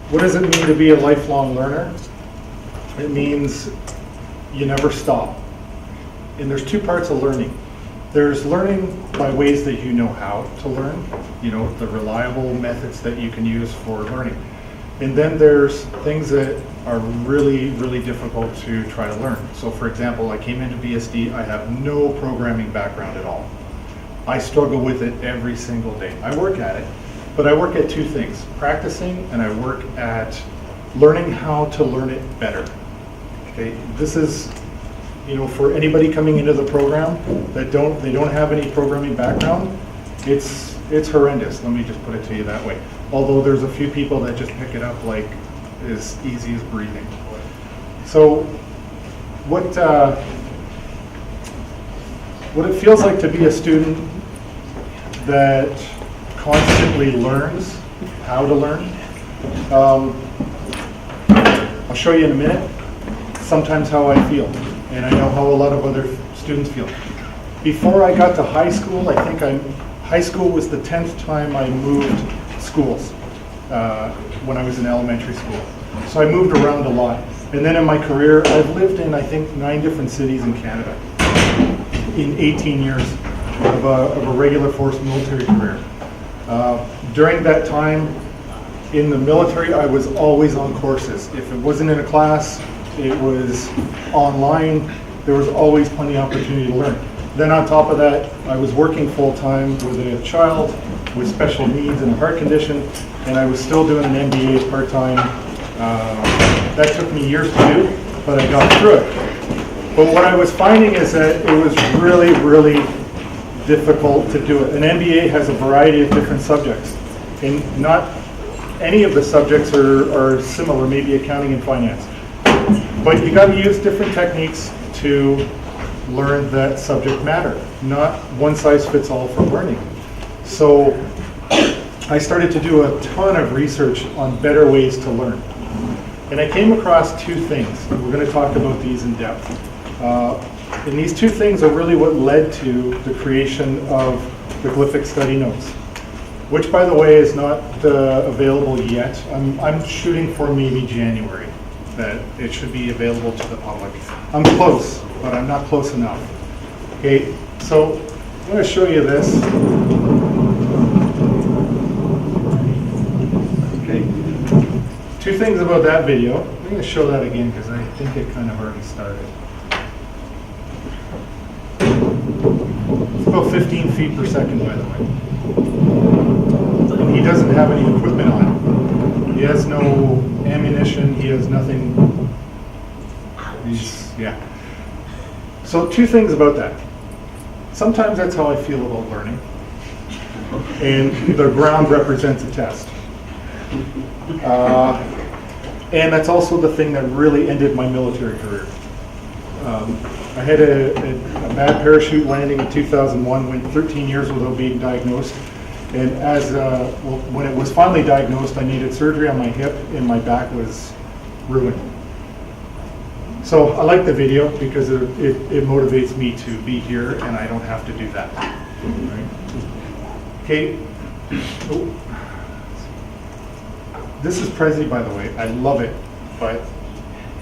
what does it mean to be a lifelong learner? It means you never stop. And there's two parts of learning. There's learning by ways that you know how to learn, the reliable methods that you can use for learning. And then there's things that are really, really difficult to try to learn. So for example, I came into VSD, I have no programming background at all. I struggle with it every single day. I work at it, but I work at two things, practicing and I work at learning how to learn it better. Okay, this is, for anybody coming into the program that they don't have any programming background, it's horrendous. Let me just put it to you that way. Although there's a few people that just pick it up like as easy as breathing. So what it feels like to be a student that constantly learns how to learn. I'll show you in a minute sometimes how I feel, and I know how a lot of other students feel. Before I got to high school, high school was the 10th time I moved schools when I was in elementary school. So I moved around a lot. And then in my career, I've lived in, I think, 9 different cities in Canada in 18 years of a regular force military career. During that time in the military, I was always on courses. If it wasn't in a class, it was online. There was always plenty of opportunity to learn. Then on top of that, I was working full-time with a child with special needs and a heart condition, and I was still doing an MBA part-time. That took me years to do, but I got through it. But what I was finding is that it was really, really difficult to do it. An MBA has a variety of different subjects, and not any of the subjects are similar, maybe accounting and finance. But you got to use different techniques to learn that subject matter, not one size fits all for learning. So I started to do a ton of research on better ways to learn. And I came across two things. We're going to talk about these in depth. And these two things are really what led to the creation of the Glyphic Study Notes, which, by the way, is not available yet. I'm shooting for maybe January that it should be available to the public. I'm close, but I'm not close enough. Okay, so I'm going to show you this. Okay, two things about that video. I'm going to show that again because I think it kind of already started. It's about 15 feet per second, by the way. And he doesn't have any equipment on it. He has no ammunition, he has nothing. Yeah. So two things about that. Sometimes that's how I feel about learning. And the ground represents a test. And that's also the thing that really ended my military career. I had a bad parachute landing in 2001, went 13 years without being diagnosed. And when it was finally diagnosed, I needed surgery on my hip and my back was ruined. So I like the video because it motivates me to be here and I don't have to do that. Right? Okay. Oh. This is Prezi, by the way. I love it, but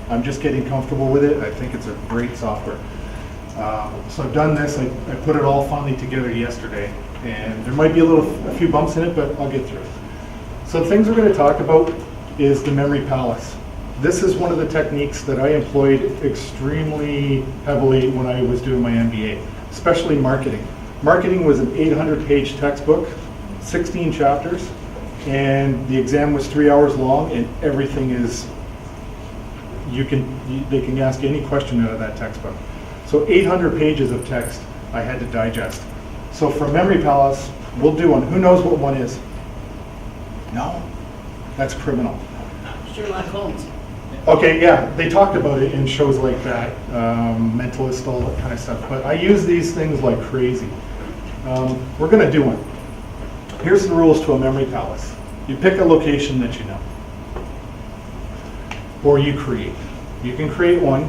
I'm just getting comfortable with it. I think it's a great software. So I've done this. I put it all finally together yesterday. And there might be a few bumps in it, but I'll get through it. So the things we're going to talk about is the memory palace. This is one of the techniques that I employed extremely heavily when I was doing my MBA, especially marketing. Marketing was an 800-page textbook, 16 chapters, and the exam was 3 hours long, and everything is, they can ask any question out of that textbook. So 800 pages of text I had to digest. So for Memory Palace, we'll do one. Who knows what one is? No? That's criminal. Sherlock Holmes. Okay, yeah, they talked about it in shows like that, Mentalist, all that kind of stuff. But I use these things like crazy. We're going to do one. Here's the rules to a Memory Palace. You pick a location that you know. Or you create. You can create one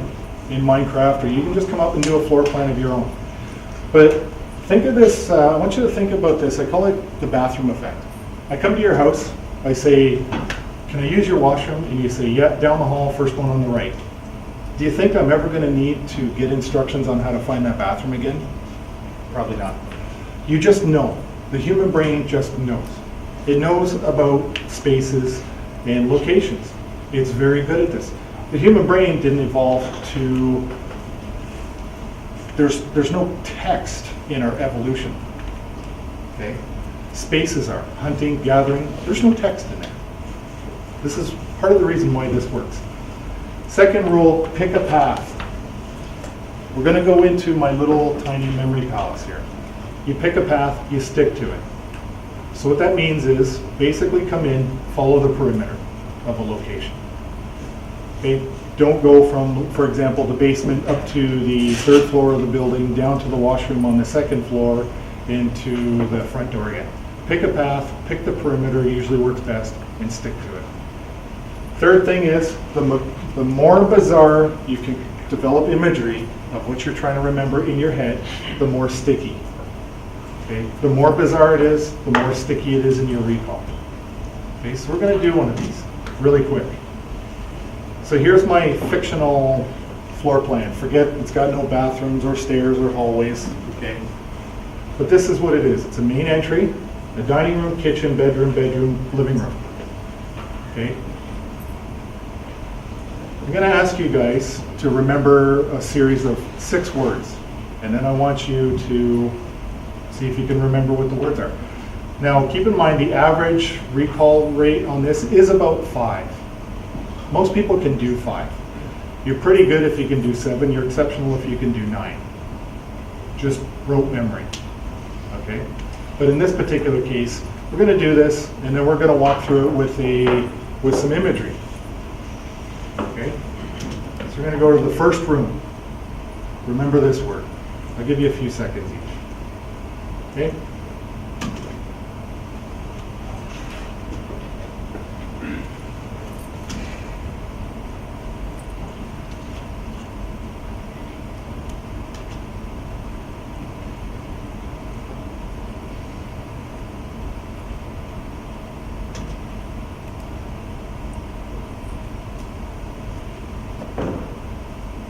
in Minecraft, or you can just come up and do a floor plan of your own. But think of this, I want you to think about this. I call it the bathroom effect. I come to your house, I say, can I use your washroom? And you say, yeah, down the hall, first one on the right. Do you think I'm ever gonna need to get instructions on how to find that bathroom again? Probably not. You just know. The human brain just knows. It knows about spaces and locations. It's very good at this. The human brain didn't evolve to, there's no text in our evolution, okay? Spaces are hunting, gathering, there's no text in there. This is part of the reason why this works. Second rule, pick a path. We're gonna go into my little tiny memory palace here. You pick a path, you stick to it. So what that means is, basically come in, follow the perimeter of a location. Okay? Don't go from, for example, the basement up to the third floor of the building, down to the washroom on the second floor, into the front door again. Pick a path, pick the perimeter, usually works best, and stick to it. Third thing is, the more bizarre you can develop imagery of what you're trying to remember in your head, the more sticky. Okay? The more bizarre it is, the more sticky it is in your recall. Okay, so we're going to do one of these really quick. So here's my fictional floor plan. Forget it's got no bathrooms or stairs or hallways. Okay, but this is what it is. It's a main entry, a dining room, kitchen, bedroom, living room. Okay. I'm going to ask you guys to remember a series of 6 words, and then I want you to see if you can remember what the words are. Now, keep in mind the average recall rate on this is about 5. Most people can do 5. You're pretty good if you can do 7. You're exceptional if you can do 9. Just rote memory, okay? But in this particular case, we're going to do this, and then we're going to walk through it with some imagery. Okay? So we're going to go to the first room. Remember this word. I'll give you a few seconds each. Okay?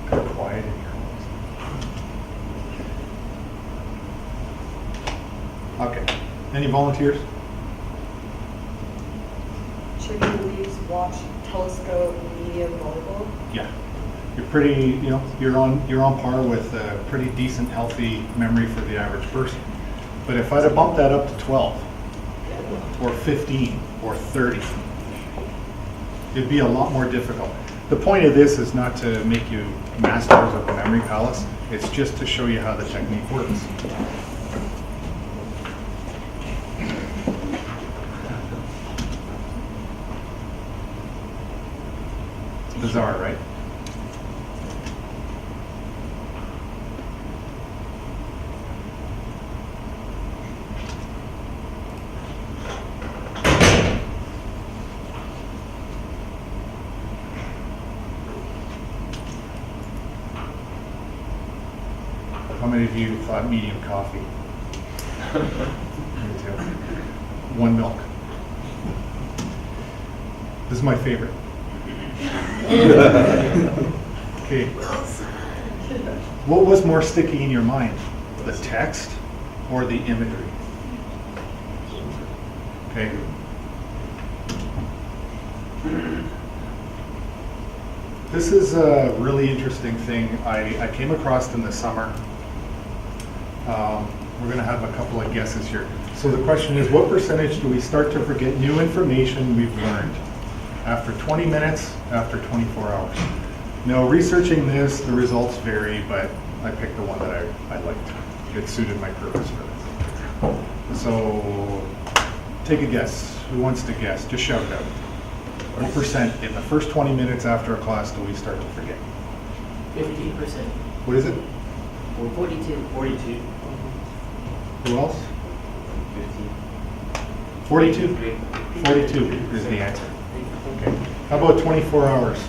Quiet in here. Okay. Any volunteers? Chicken leaves, watch, telescope, medium, volleyball. Yeah. You're pretty, you're on par with a pretty decent, healthy memory for the average person. But if I'd have bumped that up to 12, or 15, or 30, it'd be a lot more difficult. The point of this is not to make you masters of the memory palace. It's just to show you how the technique works. Bizarre, right? How many of you thought medium coffee? Me too. 1 milk. This is my favorite. Okay. What was more sticky in your mind? The text or the imagery? Okay. This is a really interesting thing I came across in the summer. We're going to have a couple of guesses here. So the question is, what percentage do we start to forget new information we've learned? After 20 minutes, after 24 hours. Now, researching this, the results vary, but I picked the one that I liked. It suited my purpose for this. So, take a guess. Who wants to guess? Just shout it out. What percent in the first 20 minutes after a class do we start to forget? 50%. What is it? 42. 42. Who else? 15. 42? 42 is the answer. Okay. How about 24 hours?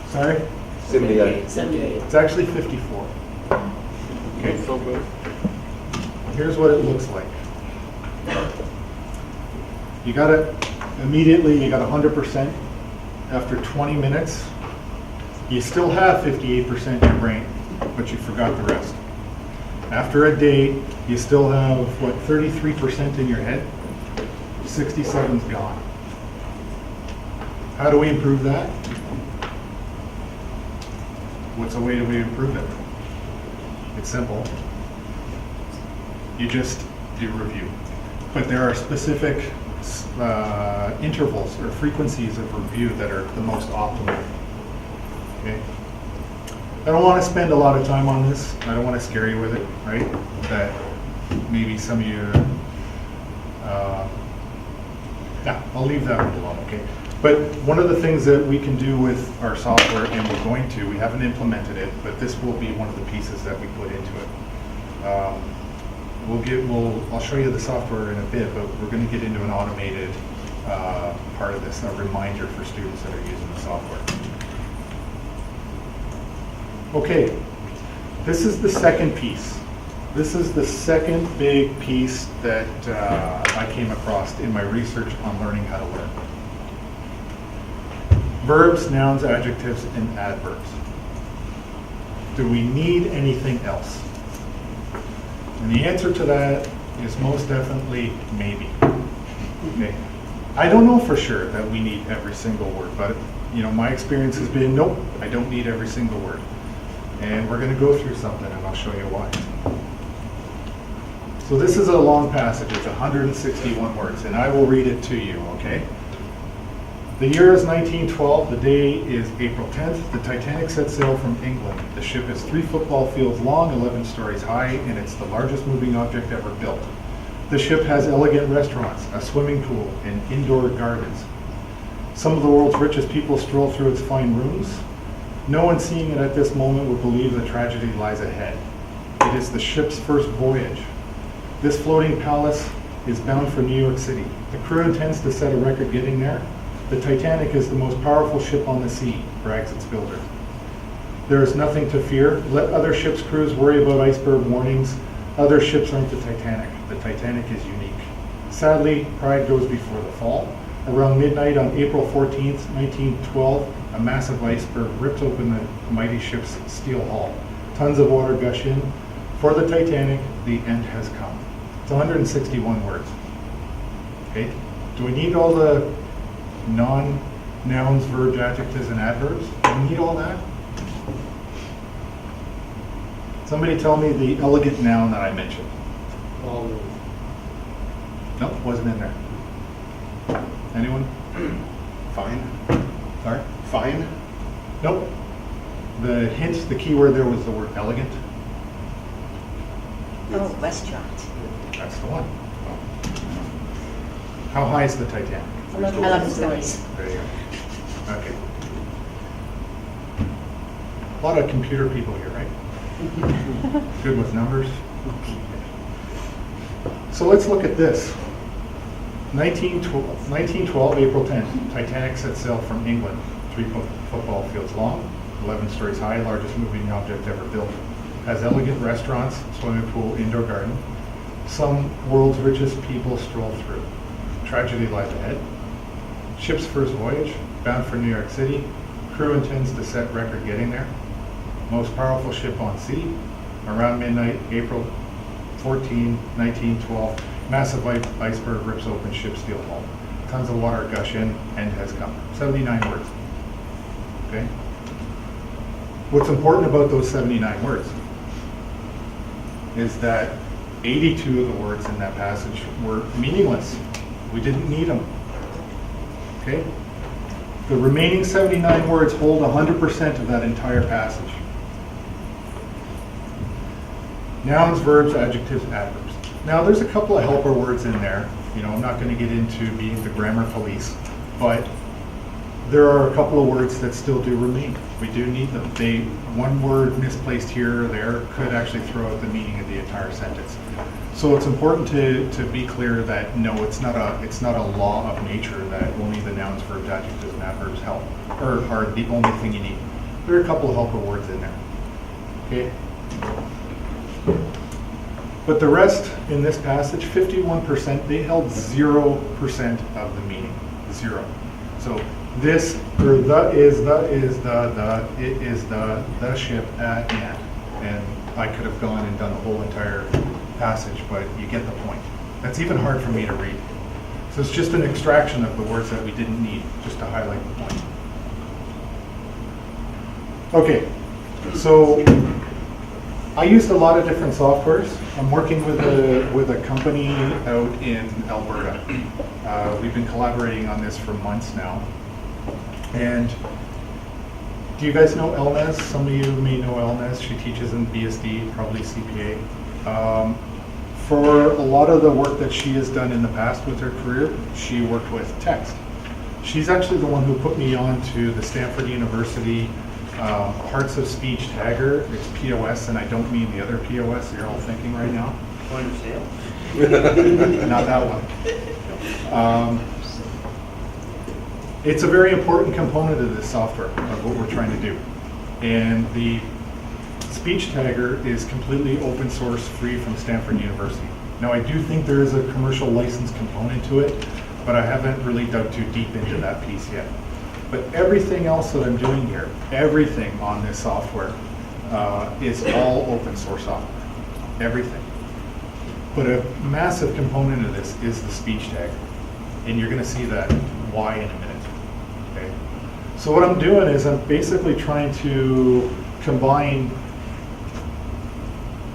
Sorry? 78. 78. It's actually 54. Okay. So good. Here's what it looks like. You got it immediately, you got 100%. After 20 minutes, you still have 58% in your brain, but you forgot the rest. After a day, you still have, what, 33% in your head? 67's gone. How do we improve that? What's a way to improve it? It's simple. You just do review. But there are specific intervals or frequencies of review that are the most optimal. Okay? I don't want to spend a lot of time on this. I don't want to scare you with it, right? That maybe some of you, yeah, I'll leave that one alone, okay? But one of the things that we can do with our software, and we're going to, we haven't implemented it, but this will be one of the pieces that we put into it. I'll show you the software in a bit, but we're going to get into an automated part of this, a reminder for students that are using the software. Okay, this is the second piece. This is the second big piece that I came across in my research on learning how to learn. Verbs, nouns, adjectives, and adverbs. Do we need anything else? And the answer to that is most definitely maybe. Okay. I don't know for sure that we need every single word, but my experience has been, nope, I don't need every single word. And we're going to go through something, and I'll show you why. So this is a long passage. It's 161 words, and I will read it to you, okay? The year is 1912. The day is April 10th. The Titanic set sail from England. The ship is 3 football fields long, 11 stories high, and it's the largest moving object ever built. The ship has elegant restaurants, a swimming pool, and indoor gardens. Some of the world's richest people stroll through its fine rooms. No one seeing it at this moment would believe the tragedy lies ahead. It is the ship's first voyage. This floating palace is bound for New York City. The crew intends to set a record getting there. The Titanic is the most powerful ship on the sea, brags its builder. There is nothing to fear. Let other ships' crews worry about iceberg warnings. Other ships aren't the Titanic. The Titanic is unique. Sadly, pride goes before the fall. Around midnight on April 14th, 1912, a massive iceberg ripped open the mighty ship's steel hull. Tons of water gush in. For the Titanic, the end has come. It's 161 words. Okay? Do we need all the nouns, verbs, adjectives, and adverbs? Do we need all that? Somebody tell me the elegant noun that I mentioned. Nope, wasn't in there. Anyone? Fine. Sorry? Fine? Nope. The hint, the key word there was the word elegant. Oh, restaurant. That's the one. How high is the Titanic? 11 stories. There you go. Okay. A lot of computer people here, right? Good with numbers. So let's look at this. 1912, April 10th, Titanic set sail from England. 3 football fields long, 11 stories high, largest moving object ever built. Has elegant restaurants, swimming pool, indoor garden. Some world's richest people stroll through. Tragedy lies ahead. Ship's first voyage, bound for New York City. Crew intends to set record getting there. Most powerful ship on sea. Around midnight, April 14, 1912, massive iceberg rips open ship's steel hull. Tons of water gush in, end has come. 79 words. Okay? What's important about those 79 words is that 82 of the words in that passage were meaningless. We didn't need them. Okay? The remaining 79 words hold 100% of that entire passage. Nouns, verbs, adjectives, adverbs. Now, there's a couple of helper words in there. I'm not going to get into being the grammar police, but there are a couple of words that still do remain. We do need them. One word misplaced here or there could actually throw out the meaning of the entire sentence. So it's important to be clear that no, it's not a law of nature that only the nouns, verbs, adjectives, and adverbs help, or are the only thing you need. There are a couple of helper words in there. Okay. But the rest in this passage, 51%, they held 0% of the meaning, 0. So this, or the is, it is the ship at and I could have gone and done the whole entire passage, but you get the point. That's even hard for me to read. So it's just an extraction of the words that we didn't need, just to highlight the point. Okay, so I used a lot of different softwares. I'm working with a company out in Alberta. We've been collaborating on this for months now. And do you guys know Elnaz? Some of you may know Elnaz. She teaches in BSD, probably CPA. For a lot of the work that she has done in the past with her career, she worked with text. She's actually the one who put me on to the Stanford University Parts of Speech Tagger. It's POS, and I don't mean the other POS you're all thinking right now. Point of sale? Not that one. It's a very important component of this software, of what we're trying to do. And the speech tagger is completely open source, free from Stanford University. Now, I do think there is a commercial license component to it, but I haven't really dug too deep into that piece yet. But everything else that I'm doing here, everything on this software is all open source software, everything. But a massive component of this is the speech tag, and you're going to see that why in a minute. Okay. So what I'm doing is I'm basically trying to combine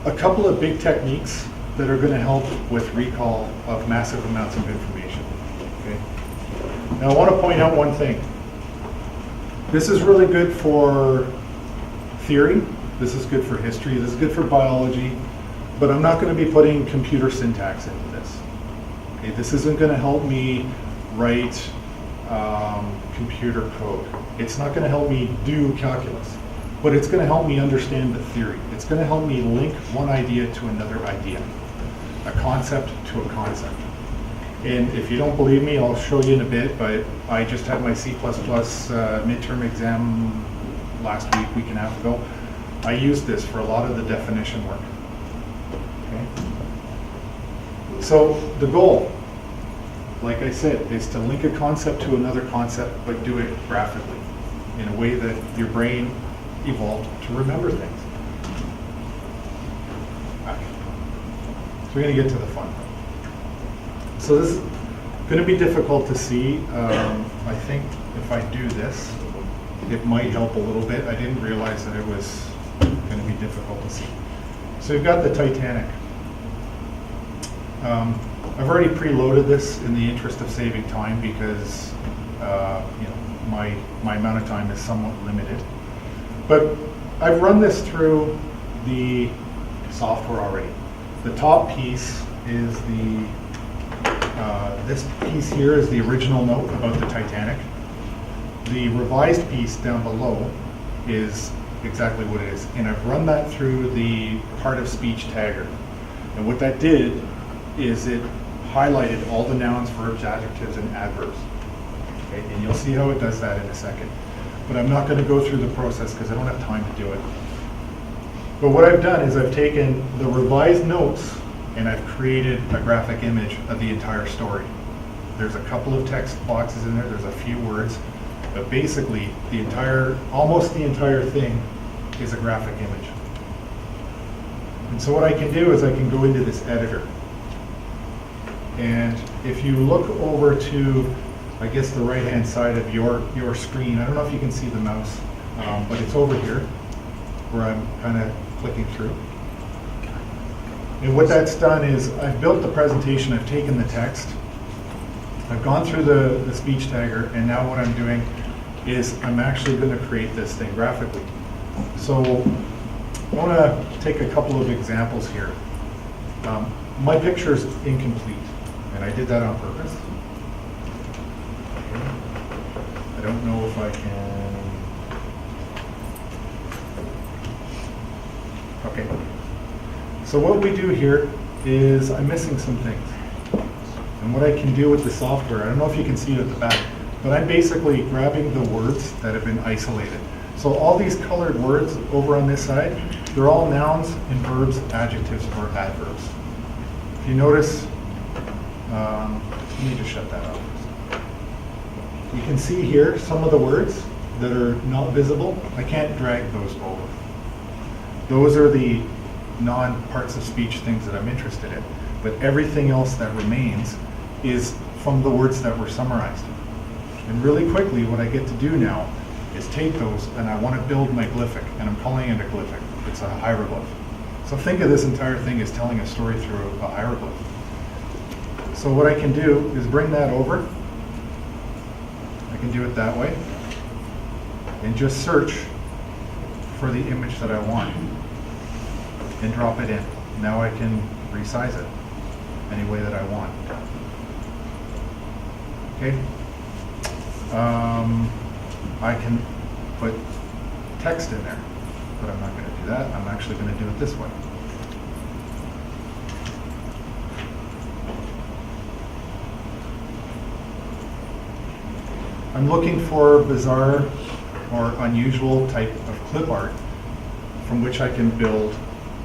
a couple of big techniques that are going to help with recall of massive amounts of information. Okay. Now I want to point out one thing. This is really good for theory, this is good for history, this is good for biology, but I'm not going to be putting computer syntax into this. Okay, this isn't going to help me write computer code. It's not going to help me do calculus, but it's going to help me understand the theory. It's going to help me link one idea to another idea, a concept to a concept. And if you don't believe me, I'll show you in a bit, but I just had my C++ midterm exam last week and a half ago. I used this for a lot of the definition work. Okay. So the goal, like I said, is to link a concept to another concept, but do it graphically in a way that your brain evolved to remember things. Okay. So we're going to get to the fun part. So this is going to be difficult to see. I think if I do this, it might help a little bit. I didn't realize that it was going to be difficult to see. So you've got the Titanic. I've already preloaded this in the interest of saving time because my amount of time is somewhat limited. But I've run this through the software already. The top piece is this piece here is the original note about the Titanic. The revised piece down below is exactly what it is. And I've run that through the part of speech tagger. And what that did is it highlighted all the nouns, verbs, adjectives, and adverbs. Okay? And you'll see how it does that in a second. But I'm not going to go through the process because I don't have time to do it. But what I've done is I've taken the revised notes and I've created a graphic image of the entire story. There's a couple of text boxes in there, there's a few words, but basically almost the entire thing is a graphic image. And so what I can do is I can go into this editor. And if you look over to, I guess, the right-hand side of your screen, I don't know if you can see the mouse, but it's over here where I'm kind of clicking through. And what that's done is I've built the presentation, I've taken the text, I've gone through the speech tagger, and now what I'm doing is I'm actually going to create this thing graphically. So I want to take a couple of examples here. My picture is incomplete, and I did that on purpose. Okay. I don't know if I can... Okay. So what we do here is I'm missing some things. And what I can do with the software, I don't know if you can see it at the back, but I'm basically grabbing the words that have been isolated. So all these colored words over on this side, They're all nouns and verbs, adjectives, or adverbs. If you notice, let me just shut that off. You can see here some of the words that are not visible. I can't drag those over. Those are the non-parts of speech things that I'm interested in. But everything else that remains is from the words that were summarized. And really quickly, what I get to do now is take those, and I want to build my glyphic, and I'm calling it a glyphic. It's a hieroglyph. So think of this entire thing as telling a story through a hieroglyph. So what I can do is bring that over. I can do it that way, and just search for the image that I want, and drop it in. Now I can resize it any way that I want. Okay. I can put text in there, but I'm not going to do that. I'm actually going to do it this way. I'm looking for bizarre or unusual type of clip art from which I can build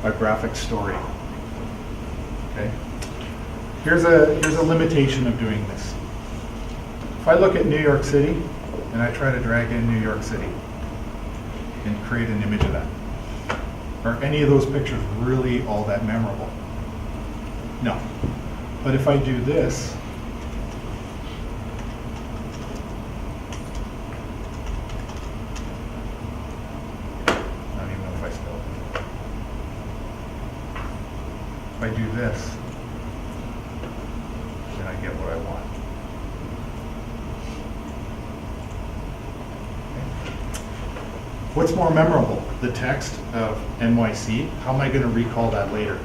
a graphic story. Okay. Here's a limitation of doing this. If I look at New York City and I try to drag in New York City and create an image of that, are any of those pictures really all that memorable? No. But if I do this, I don't even know if I spelled it. If I do this, then I get what I want. What's more memorable, the text of NYC? How am I going to recall that later?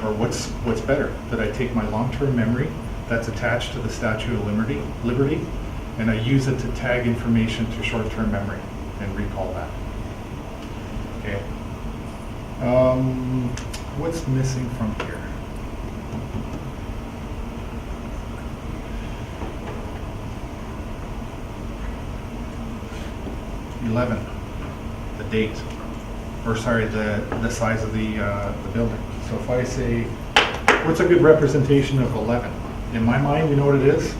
Or what's better, that I take my long-term memory that's attached to the Statue of Liberty, and I use it to tag information to short-term memory and recall that. Okay. What's missing from here? The date, or sorry, the size of the building. So if I say, what's a good representation of 11? In my mind, you know what it is?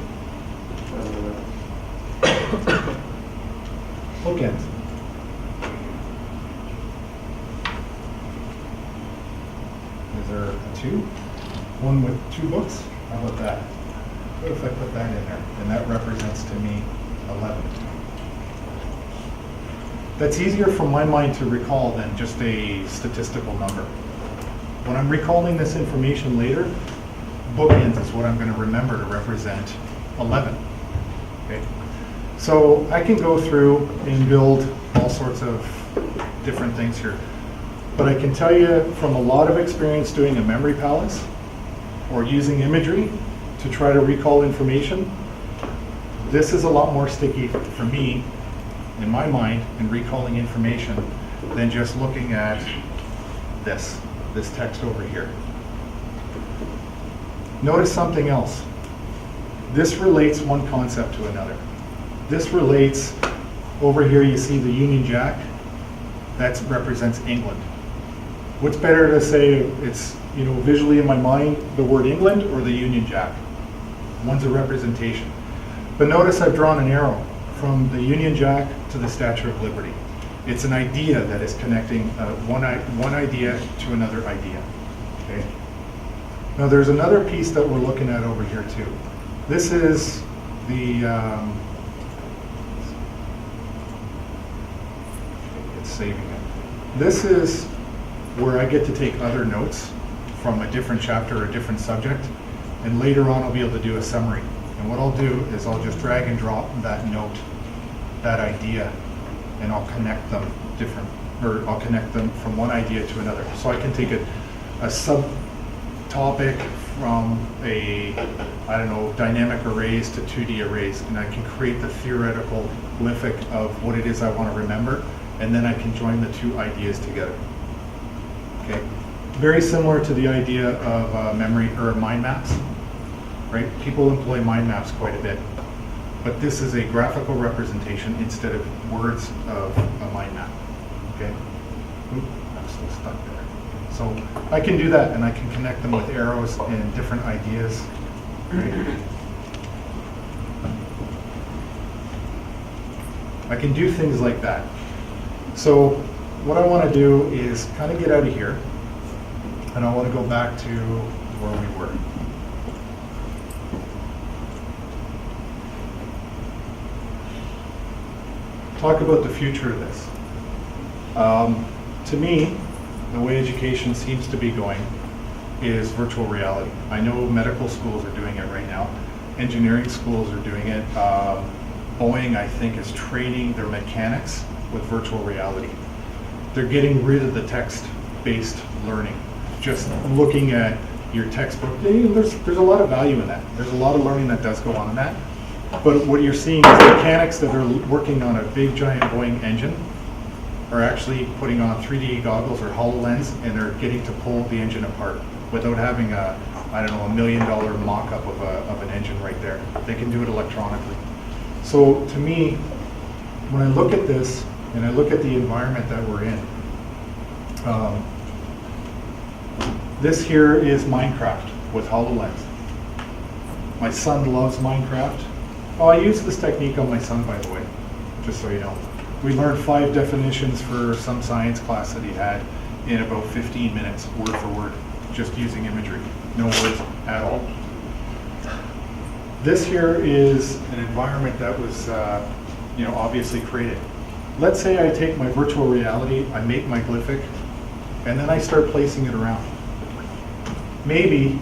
Bookends. Is there a 2? One with 2 books? How about that? What if I put that in there? And that represents to me 11. That's easier from my mind to recall than just a statistical number. When I'm recalling this information later, bookends is what I'm going to remember to represent 11. Okay? So I can go through and build all sorts of different things here. But I can tell you from a lot of experience doing a memory palace or using imagery to try to recall information, this is a lot more sticky for me in my mind in recalling information than just looking at this text over here. Notice something else. This relates one concept to another. This relates, over here you see the Union Jack, that represents England. What's better to say, it's, visually in my mind, the word England or the Union Jack? One's a representation. But notice I've drawn an arrow from the Union Jack to the Statue of Liberty. It's an idea that is connecting one idea to another idea. Okay. Now there's another piece that we're looking at over here too. This is the it's saving it. This is where I get to take other notes from a different chapter or a different subject, and later on I'll be able to do a summary. And what I'll do is I'll just drag and drop that note, that idea, and I'll connect them I'll connect them from one idea to another. So I can take a subtopic from dynamic arrays to 2D arrays, and I can create the theoretical glyphic of what it is I want to remember, and then I can join the two ideas together. Okay, very similar to the idea of memory or mind maps. Right? People employ mind maps quite a bit, but this is a graphical representation instead of words of a mind map. Okay. Oops, still stuck there. So I can do that, and I can connect them with arrows and different ideas. I can do things like that. So what I want to do is kind of get out of here, and I want to go back to where we were. Talk about the future of this. To me, the way education seems to be going is virtual reality. I know medical schools are doing it right now. Engineering schools are doing it. Boeing, I think, is training their mechanics with virtual reality. They're getting rid of the text-based learning. Just looking at your textbook, there's a lot of value in that. There's a lot of learning that does go on in that. But what you're seeing is mechanics that are working on a big giant Boeing engine are actually putting on 3D goggles or HoloLens, and they're getting to pull the engine apart without having a $1 million mock-up of an engine right there. They can do it electronically. So to me, when I look at this and I look at the environment that we're in, this here is Minecraft with HoloLens. My son loves Minecraft. Oh, I use this technique on my son, by the way, just so you know. We learned 5 definitions for some science class that he had in about 15 minutes, word for word, just using imagery, no words at all. This here is an environment that was, obviously created. Let's say I take my virtual reality, I make my Glyphic, and then I start placing it around. Maybe,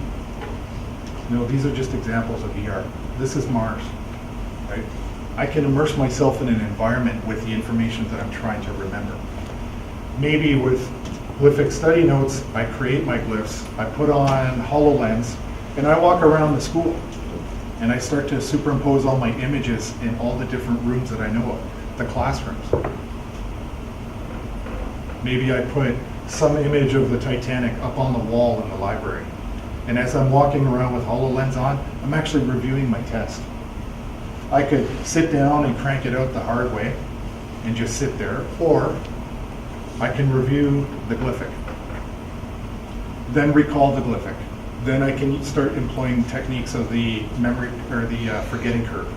these are just examples of VR. This is Mars, right? I can immerse myself in an environment with the information that I'm trying to remember. Maybe with Glyphic Study Notes, I create my glyphs, I put on HoloLens, and I walk around the school. And I start to superimpose all my images in all the different rooms that I know of, the classrooms. Maybe I put some image of the Titanic up on the wall in the library. And as I'm walking around with HoloLens on, I'm actually reviewing my test. I could sit down and crank it out the hard way and just sit there, or I can review the Glyphic, then recall the Glyphic. Then I can start employing techniques of the memory or the forgetting curve.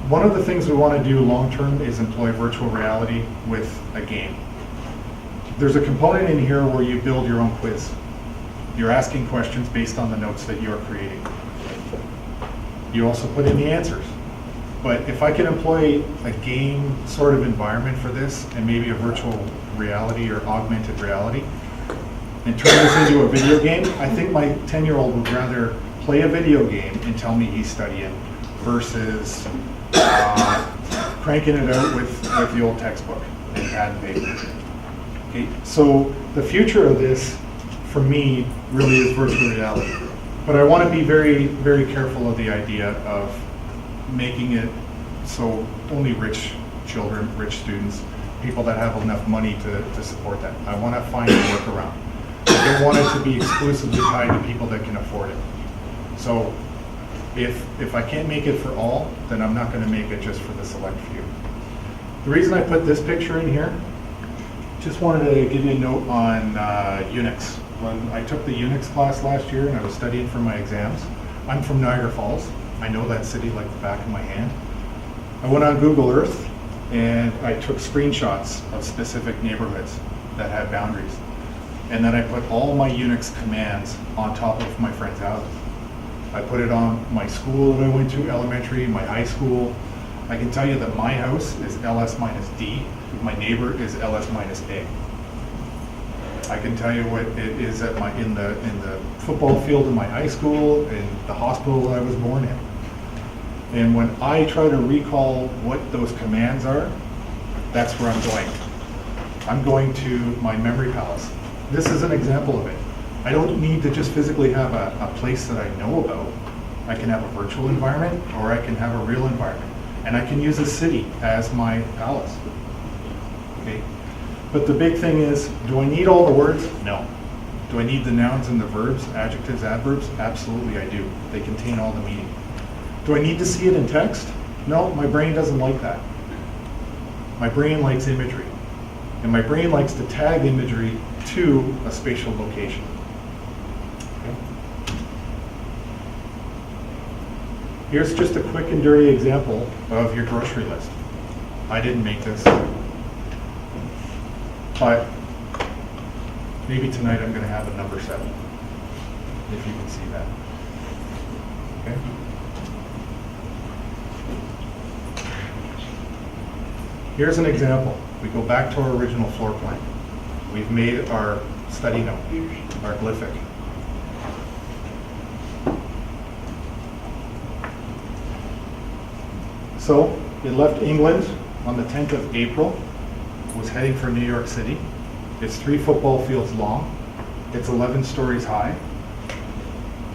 One of the things we want to do long term is employ virtual reality with a game. There's a component in here where you build your own quiz. You're asking questions based on the notes that you're creating. You also put in the answers. But if I can employ a game sort of environment for this, and maybe a virtual reality or augmented reality, and turn this into a video game, I think my 10-year-old would rather play a video game and tell me he's studying versus cranking it out with the old textbook and pad and paper. Okay, so the future of this, for me, really is virtual reality. But I want to be very, very careful of the idea of making it so only rich children, rich students, people that have enough money to support that. I want to find a workaround. I don't want it to be exclusively tied to people that can afford it. So if I can't make it for all, then I'm not going to make it just for the select few. The reason I put this picture in here, just wanted to give you a note on Unix. When I took the Unix class last year and I was studying for my exams, I'm from Niagara Falls. I know that city like the back of my hand. I went on Google Earth and I took screenshots of specific neighborhoods that had boundaries. And then I put all my Unix commands on top of my friends' houses. I put it on my school that I went to, elementary, my high school. I can tell you that my house is LS minus D, my neighbor is LS minus A. I can tell you what it is at in the football field in my high school, in the hospital that I was born in. And when I try to recall what those commands are, that's where I'm going. I'm going to my memory palace. This is an example of it. I don't need to just physically have a place that I know about. I can have a virtual environment, or I can have a real environment. And I can use a city as my palace. Okay? But the big thing is, do I need all the words? No. Do I need the nouns and the verbs, adjectives, adverbs? Absolutely I do. They contain all the meaning. Do I need to see it in text? No, my brain doesn't like that. My brain likes imagery. And my brain likes to tag imagery to a spatial location. Okay? Here's just a quick and dirty example of your grocery list. I didn't make this, but maybe tonight I'm going to have a number 7, if you can see that. Okay? Here's an example. We go back to our original floor plan. We've made our study note, our glyphic. So it left England on the 10th of April, was heading for New York City. It's 3 football fields long. It's 11 stories high.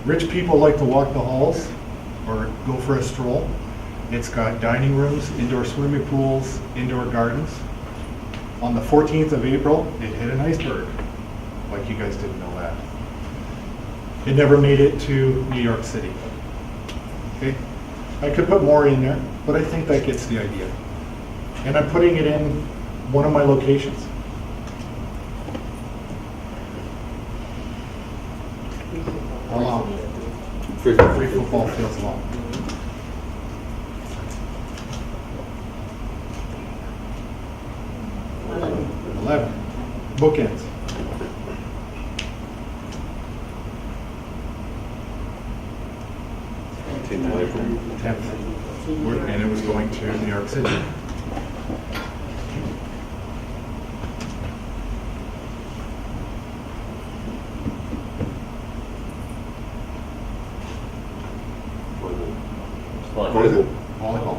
Rich people like to walk the halls or go for a stroll. It's got dining rooms, indoor swimming pools, indoor gardens. On the 14th of April, it hit an iceberg. Like you guys didn't know that. It never made it to New York City. Okay? I could put more in there, but I think that gets the idea. And I'm putting it in one of my locations. How long? 3 football fields long. Eleven. 11. Bookends. April. 10th. And it was going to New York City. What is it? Volleyball.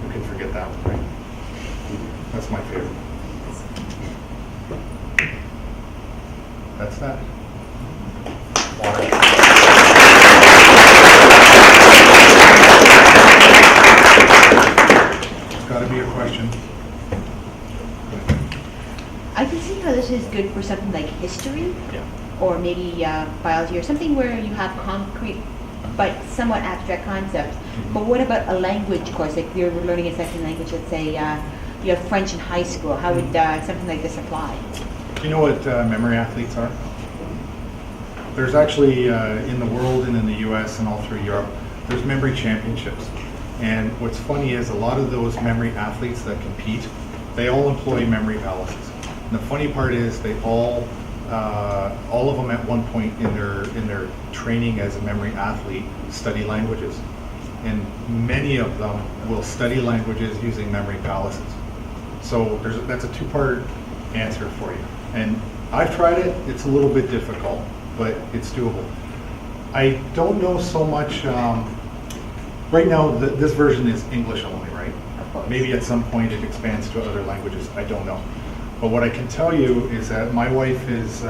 Who can forget that one, right? That's my favorite. That's that. There's got to be a question. I can see how this is good for something like history, Yeah. or maybe biology, or something where you have concrete but somewhat abstract concepts. But what about a language course? Like you're learning a second language, let's say you have French in high school. How would something like this apply? Do you know what memory athletes are? There's actually, in the world and in the US and all through Europe, there's memory championships. And what's funny is a lot of those memory athletes that compete, they all employ memory palaces. And the funny part is they all of them at one point in their training as a memory athlete study languages. And many of them will study languages using memory palaces. So that's a 2-part answer for you. And I've tried it, it's a little bit difficult, but it's doable. I don't know so much, right now this version is English only, right? Of course. Maybe at some point it expands to other languages, I don't know. But what I can tell you is that my wife is,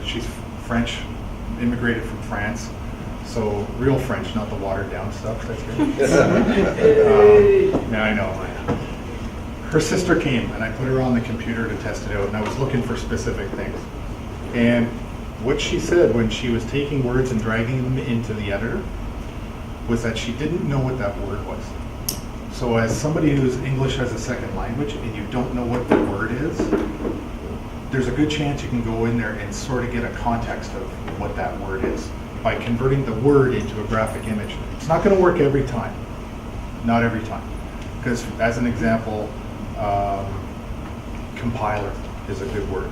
she's French, immigrated from France. So real French, not the watered down stuff that's here. Yeah, I know. Her sister came and I put her on the computer to test it out, and I was looking for specific things. And what she said when she was taking words and dragging them into the editor was that she didn't know what that word was. So as somebody who's English as a second language and you don't know what the word is, there's a good chance you can go in there and sort of get a context of what that word is by converting the word into a graphic image. It's not going to work every time. Not every time. Because as an example, compiler is a good word.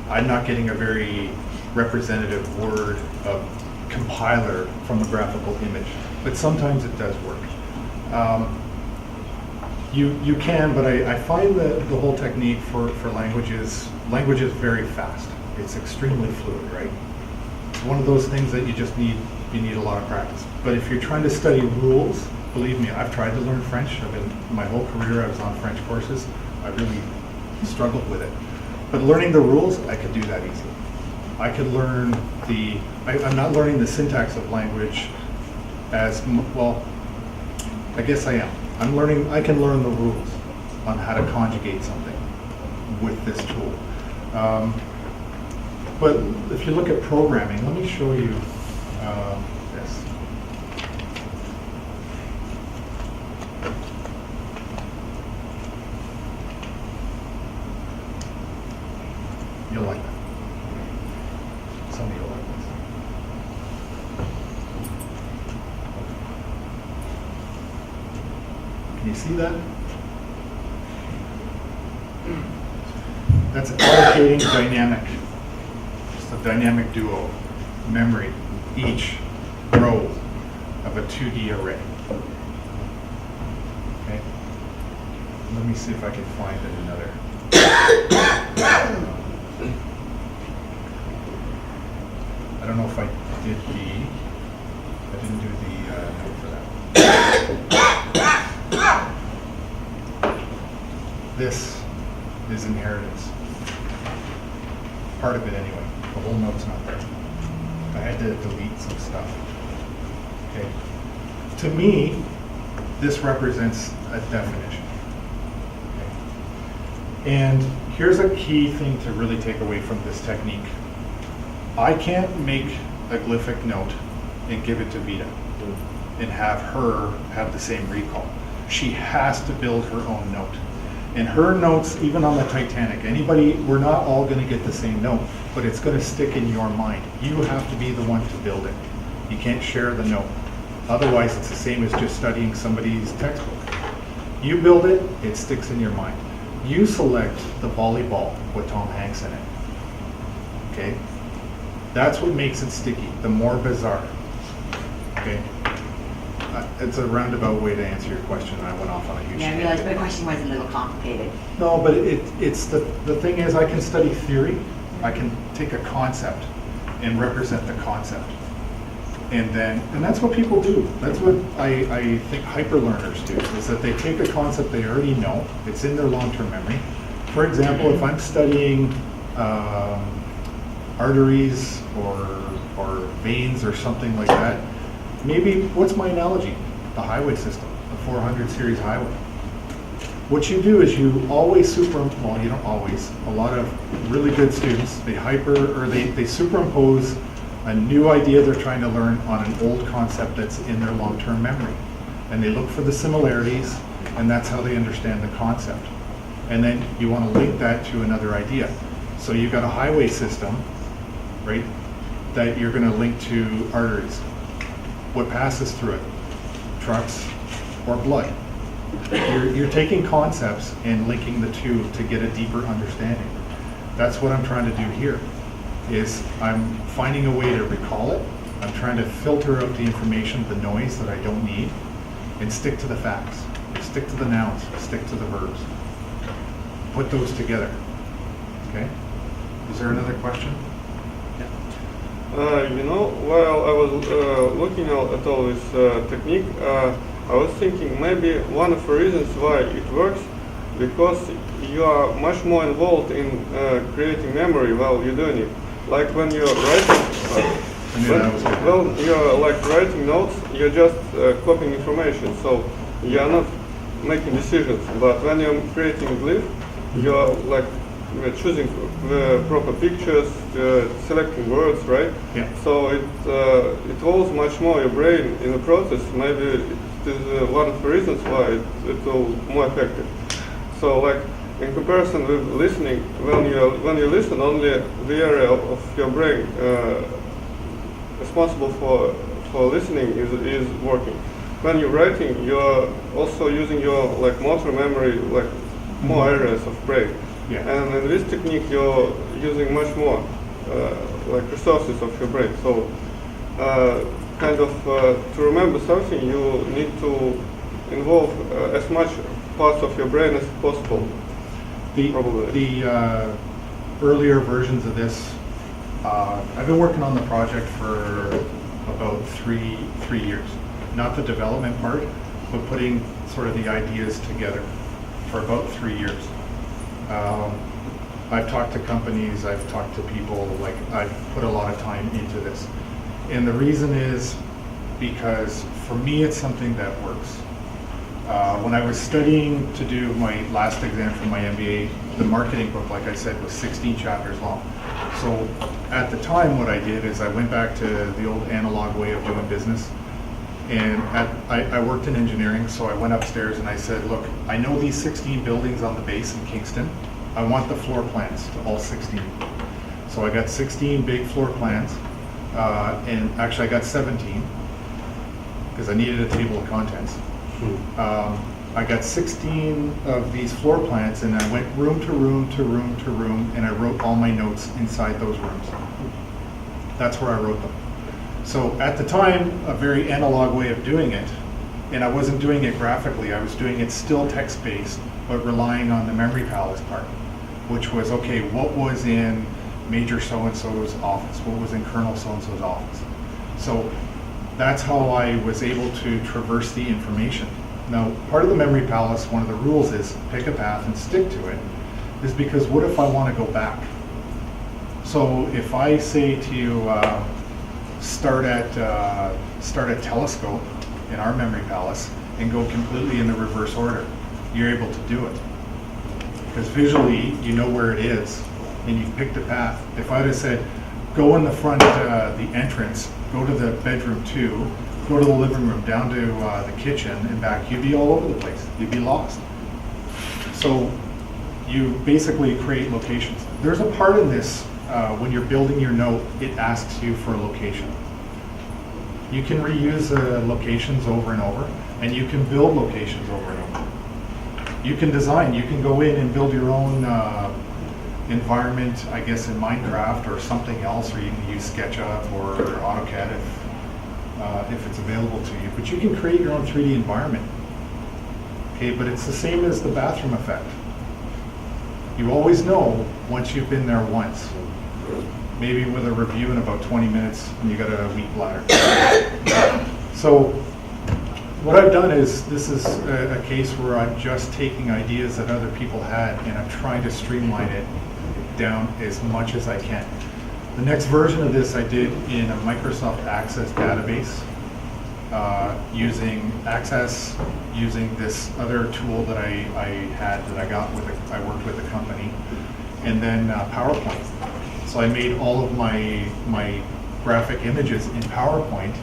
I'm not getting a very representative word of compiler from a graphical image, but sometimes it does work. You can, but I find that the whole technique for language is very fast. It's extremely fluid, right? It's one of those things that you need a lot of practice. But if you're trying to study rules, believe me, I've tried to learn French. My whole career I was on French courses. I really struggled with it. But learning the rules, I could do that easily. I could learn I'm not learning the syntax of language well, I guess I am. I can learn the rules on how to conjugate something with this tool. But if you look at programming, let me show you this. You see that? That's allocating dynamic. It's a dynamic duo, memory, each row of a 2D array. Okay? Let me see if I can find it another. I don't know if I didn't do the note for that. This is inheritance. Part of it anyway. The whole note's not there. I had to delete some stuff. Okay. To me, this represents a definition. Okay. And here's a key thing to really take away from this technique. I can't make a glyphic note and give it to Vita and have her have the same recall. She has to build her own note. And her notes, even on the Titanic, we're not all going to get the same note, but it's going to stick in your mind. You have to be the one to build it. You can't share the note. Otherwise, it's the same as just studying somebody's textbook. You build it, it sticks in your mind. You select the volleyball with Tom Hanks in it. Okay? That's what makes it sticky, the more bizarre. Okay? It's a roundabout way to answer your question, and I went off on a huge Yeah, I tangent. realized my question was a little complicated. No, but it's the thing is, I can study theory. I can take a concept and represent the concept. And that's what people do. That's what I think hyperlearners do, is that they take a concept they already know. It's in their long-term memory. For example, if I'm studying arteries or veins or something like that, maybe, what's my analogy? The highway system, the 400 series highway. What you do is you always you don't always, a lot of really good students, they superimpose a new idea they're trying to learn on an old concept that's in their long-term memory. And they look for the similarities, and that's how they understand the concept. And then you want to link that to another idea. So you've got a highway system, right, that you're going to link to arteries. What passes through it? Trucks or blood. You're taking concepts and linking the two to get a deeper understanding. That's what I'm trying to do here, is I'm finding a way to recall it. I'm trying to filter out the information, the noise that I don't need, and stick to the facts. Stick to the nouns, stick to the verbs. Put those together. Okay? Is there another question? While I was looking at all this technique, I was thinking maybe one of the reasons why it works, because you are much more involved in creating memory while you're doing it. Like when you're writing, you're like writing notes, you're just copying information, so you're not making decisions. But when you're creating a glyph, you're like choosing the proper pictures, selecting words, right? Yeah. So it involves much more your brain in the process. Maybe it is one of the reasons why it will more effective. So like in comparison with listening, when you listen, only the area of your brain responsible for listening is working. When you're writing, you're also using your like motor memory, like more areas of brain. Yeah. And in this technique, you're using much more like resources of your brain. So, to remember something, you need to involve as much parts of your brain as possible. The earlier versions of this, I've been working on the project for about three years. Not the development part, but putting sort of the ideas together for about 3 years. I've talked to companies, I've talked to people, like I've put a lot of time into this. And the reason is because for me it's something that works. When I was studying to do my last exam for my MBA, the marketing book, like I said, was 16 chapters long. So at the time what I did is I went back to the old analog way of doing business. And I worked in engineering, so I went upstairs and I said, look, I know these 16 buildings on the base in Kingston. I want the floor plans to all 16. So I got 16 big floor plans, and actually I got 17, because I needed a table of contents. I got 16 of these floor plans, and I went room to room to room to room, and I wrote all my notes inside those rooms. That's where I wrote them. So at the time, a very analog way of doing it, and I wasn't doing it graphically, I was doing it still text-based, but relying on the memory palace part, which was, okay, what was in Major so-and-so's office? What was in Colonel so-and-so's office? So that's how I was able to traverse the information. Now, part of the memory palace, one of the rules is pick a path and stick to it, is because what if I want to go back? So if I say to you, start at telescope in our memory palace and go completely in the reverse order, you're able to do it. Because visually, you know where it is, and you've picked a path. If I'd have said, go in the front, the entrance, go to the bedroom 2, go to the living room, down to the kitchen and back, you'd be all over the place. You'd be lost. So you basically create locations. There's a part in this, when you're building your note, it asks you for a location. You can reuse locations over and over, and you can build locations over and over. You can design, you can go in and build your own environment, I guess in Minecraft or something else, or you can use SketchUp or AutoCAD if it's available to you. But you can create your own 3D environment. Okay, but it's the same as the bathroom effect. You always know once you've been there once. Maybe with a review in about 20 minutes and you got a weak bladder. So what I've done is, this is a case where I'm just taking ideas that other people had and I'm trying to streamline it down as much as I can. The next version of this I did in a Microsoft Access database, using this other tool that I had that I got with I worked with a company, and then PowerPoint. So I made all of my graphic images in PowerPoint,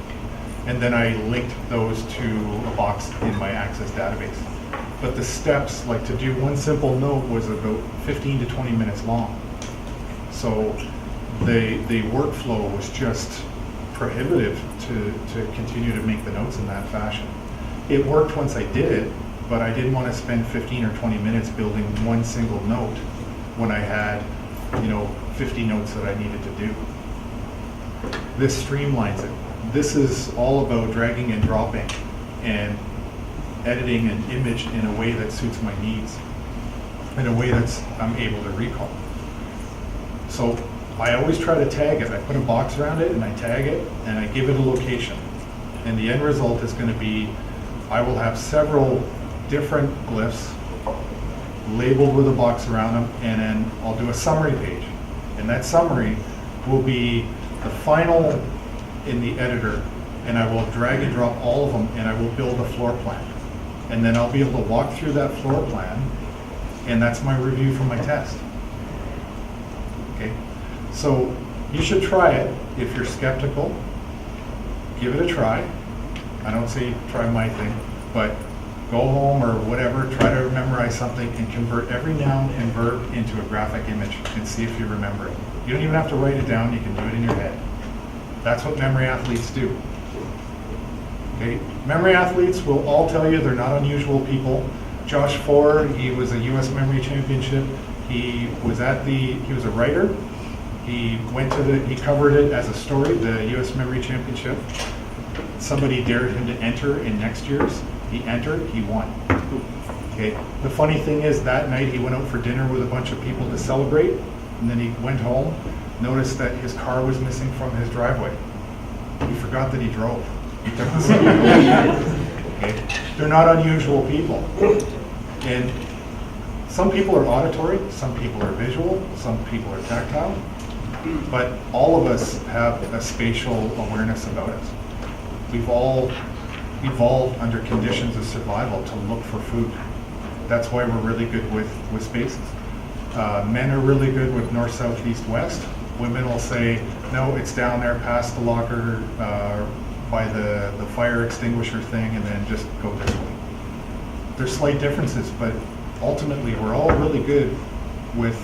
and then I linked those to a box in my Access database. But the steps, like to do one simple note, was about 15 to 20 minutes long. So the workflow was just prohibitive to continue to make the notes in that fashion. It worked once I did it, but I didn't want to spend 15 or 20 minutes building one single note when I had, 50 notes that I needed to do. This streamlines it. This is all about dragging and dropping and editing an image in a way that suits my needs, in a way that's I'm able to recall. So I always try to tag it. I put a box around it and I tag it and I give it a location. And the end result is going to be, I will have several different glyphs labeled with a box around them, and then I'll do a summary page. And that summary will be the final in the editor, and I will drag and drop all of them, and I will build a floor plan. And then I'll be able to walk through that floor plan, and that's my review for my test. Okay, so you should try it. If you're skeptical, give it a try. I don't say try my thing, but go home or whatever, try to memorize something and convert every noun and verb into a graphic image and see if you remember it. You don't even have to write it down, you can do it in your head. That's what memory athletes do. Okay? Memory athletes will all tell you they're not unusual people. Josh Ford, he was a US Memory Championship. He was a writer. He covered it as a story, the US Memory Championship. Somebody dared him to enter in next year's. He entered, he won. Okay. The funny thing is, that night he went out for dinner with a bunch of people to celebrate, and then he went home, noticed that his car was missing from his driveway. He forgot that he drove. He took the city. Okay. They're not unusual people. And some people are auditory, some people are visual, some people are tactile, but all of us have a spatial awareness about us. We've all evolved under conditions of survival to look for food. That's why we're really good with spaces. Men are really good with north, south, east, west. Women will say, no, it's down there past the locker by the fire extinguisher thing, and then just go this way. There's slight differences, but ultimately we're all really good with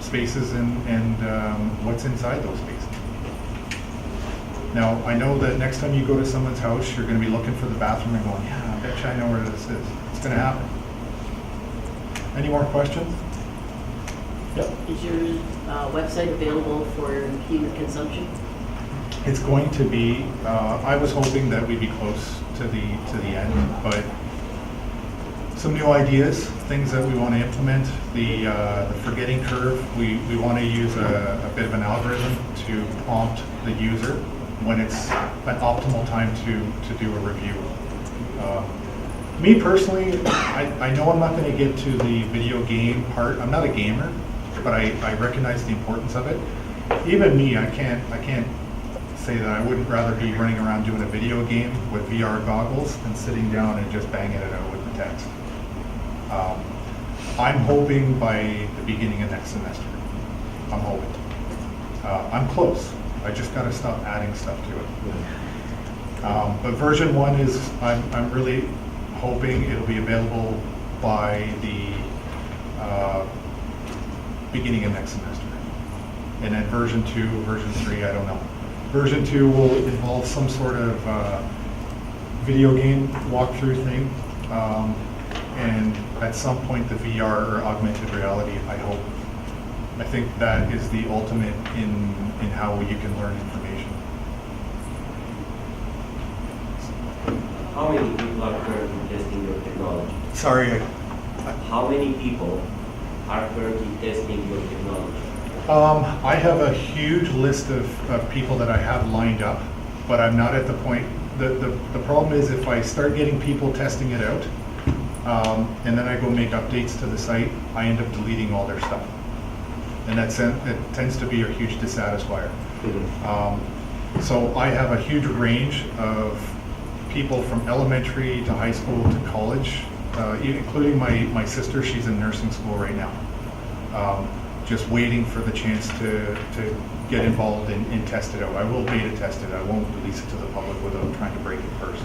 spaces and what's inside those spaces. Now, I know that next time you go to someone's house, you're gonna be looking for the bathroom and going, yeah, I bet you I know where this is. It's gonna happen. Any more questions? Yep. Is your website available for human consumption? It's going to be, I was hoping that we'd be close to the end, but some new ideas, things that we want to implement. The forgetting curve, we want to use a bit of an algorithm to prompt the user when it's an optimal time to do a review. Me personally, I know I'm not going to get to the video game part. I'm not a gamer, but I recognize the importance of it. Even me, I can't say that I wouldn't rather be running around doing a video game with VR goggles than sitting down and just banging it out with the text. I'm hoping by the beginning of next semester. I'm hoping. I'm close. I just got to stop adding stuff to it. But version 1 is, I'm really hoping it'll be available by the beginning of next semester. And then version 2, version 3, I don't know. Version 2 will involve some sort of video game walkthrough thing. And at some point the VR or augmented reality, I hope. I think that is the ultimate in how you can learn information. How many people are currently testing your technology? Sorry, How many people are currently testing your technology? I have a huge list of people that I have lined up, but I'm not at the point. The problem is if I start getting people testing it out, and then I go make updates to the site, I end up deleting all their stuff. And it tends to be a huge dissatisfier. So I have a huge range of people from elementary to high school to college, including my sister. She's in nursing school right now. Just waiting for the chance to get involved and test it out. I will beta test it. I won't release it to the public without trying to break it first.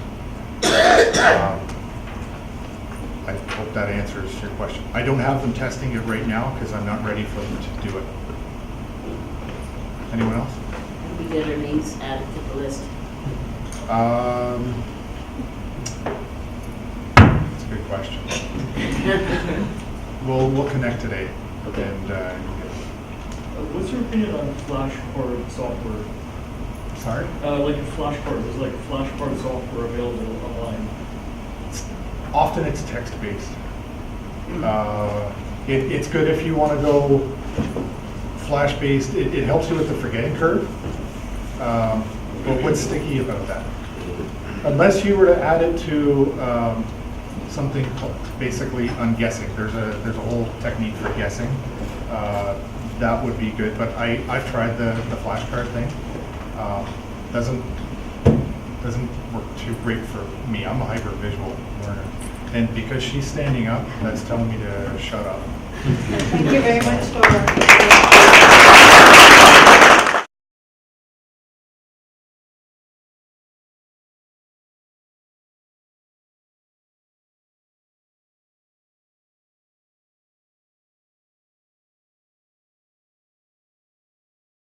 I hope that answers your question. I don't have them testing it right now because I'm not ready for them to do it. Anyone else? We get our names added to the list. That's a good question. We'll connect today. Okay. And What's your opinion on flashcard software? sorry? Like a flashcard, there's like flashcard software available online. Often it's text-based. It's good if you want to go flash-based. It helps you with the forgetting curve. But what's sticky about that? Unless you were to add it to something called basically unguessing. There's a whole technique for guessing. That would be good. But I've tried the flashcard thing. Doesn't work too great for me. I'm a hyper-visual learner. And because she's standing up, that's telling me to shut up. Thank you very much for